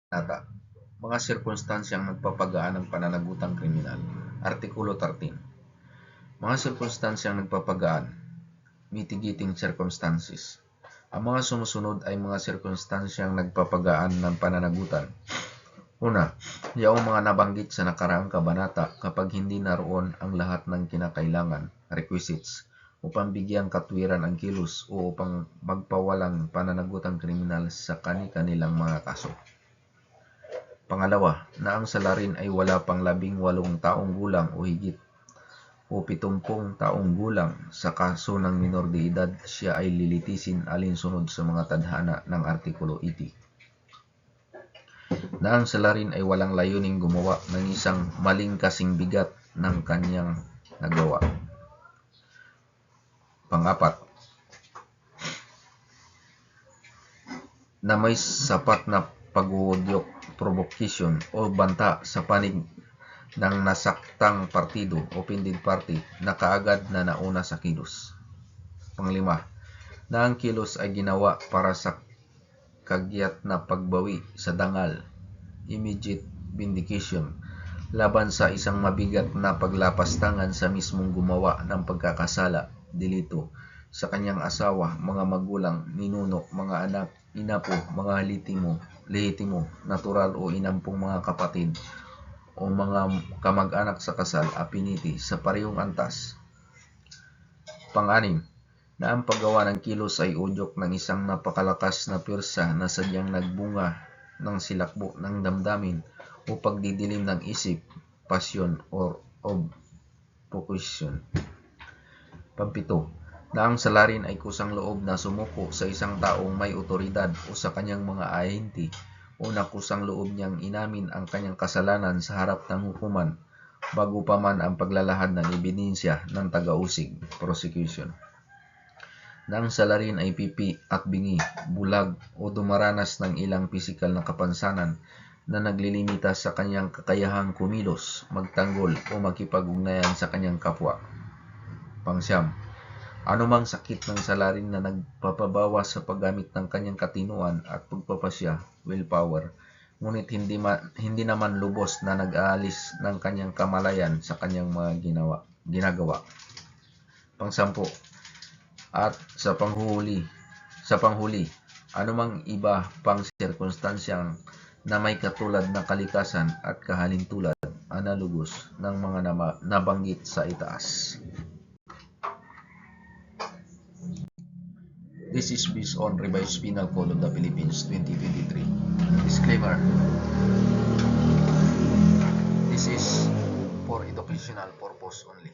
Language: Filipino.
Kabanata, mga sirkunstansyang nagpapagaan ng pananagutang kriminal. Artikulo 13. Mga sirkunstansyang nagpapagaan, mitigating circumstances. Ang mga sumusunod ay mga sirkunstansyang nagpapagaan ng pananagutan. Una, yaong mga nabanggit sa nakaraang kabanata kapag hindi naroon ang lahat ng kinakailangan, requisites, upang bigyang katwiran ang kilos o upang magpawalang pananagutang kriminal sa kani-kanilang mga kaso. Pangalawa, na ang salarin ay wala pang 18 taong gulang o higit o 70 taong gulang sa kaso ng minor de edad, siya ay lilitisin alinsunod sa mga tadhana ng Artikulo 80. Na ang salarin ay walang layuning gumawa ng isang maling kasing bigat ng kanyang nagawa. Pangapat, na may sapat na pag-uudyok, provocation o banta sa panig ng nasaktang partido, offended party, na kaagad na nauna sa kilos. Panglima, na ang kilos ay ginawa para sa kagyat na pagbawi sa dangal, immediate vindication, laban sa isang mabigat na paglapastangan sa mismong gumawa ng pagkakasala, delito, sa kanyang asawa, mga magulang, ninuno, mga anak, inapo, mga lehitimo, natural o inampong mga kapatid o mga kamag-anak sa kasal, apiniti, sa parehong antas. Pang-anim, na ang paggawa ng kilos ay udyok ng isang napakalakas na pwersa na sadyang nagbunga ng silakbo ng damdamin o pagdidilim ng isip, passion or provocation. Pampito, na ang salarin ay kusang loob na sumuko sa isang taong may otoridad o sa kanyang mga ahente o na kusang loob niyang inamin ang kanyang kasalanan sa harap ng hukuman bago pa man ang paglalahad ng ebidensya ng taga-usig, prosecution. Na ang salarin ay pipi at bingi, bulag o dumaranas ng ilang pisikal na kapansanan na naglilimita sa kanyang kakayahang kumilos, magtanggol o makipag-ugnayan sa kanyang kapwa. Pangsyam, anumang sakit ng salarin na nagpapabawas sa paggamit ng kanyang katinuan at pagpapasya, willpower, ngunit hindi naman lubos na nag-aalis ng kanyang kamalayan sa kanyang mga ginagawa. Pangsampu, at sa panghuli, anumang iba pang sirkunstansyang na may katulad na kalikasan at kahalintulad, analogous ng mga nabanggit sa itaas. This is based on Revised Penal Code of the Philippines 2023. Disclaimer. This is for educational purpose only.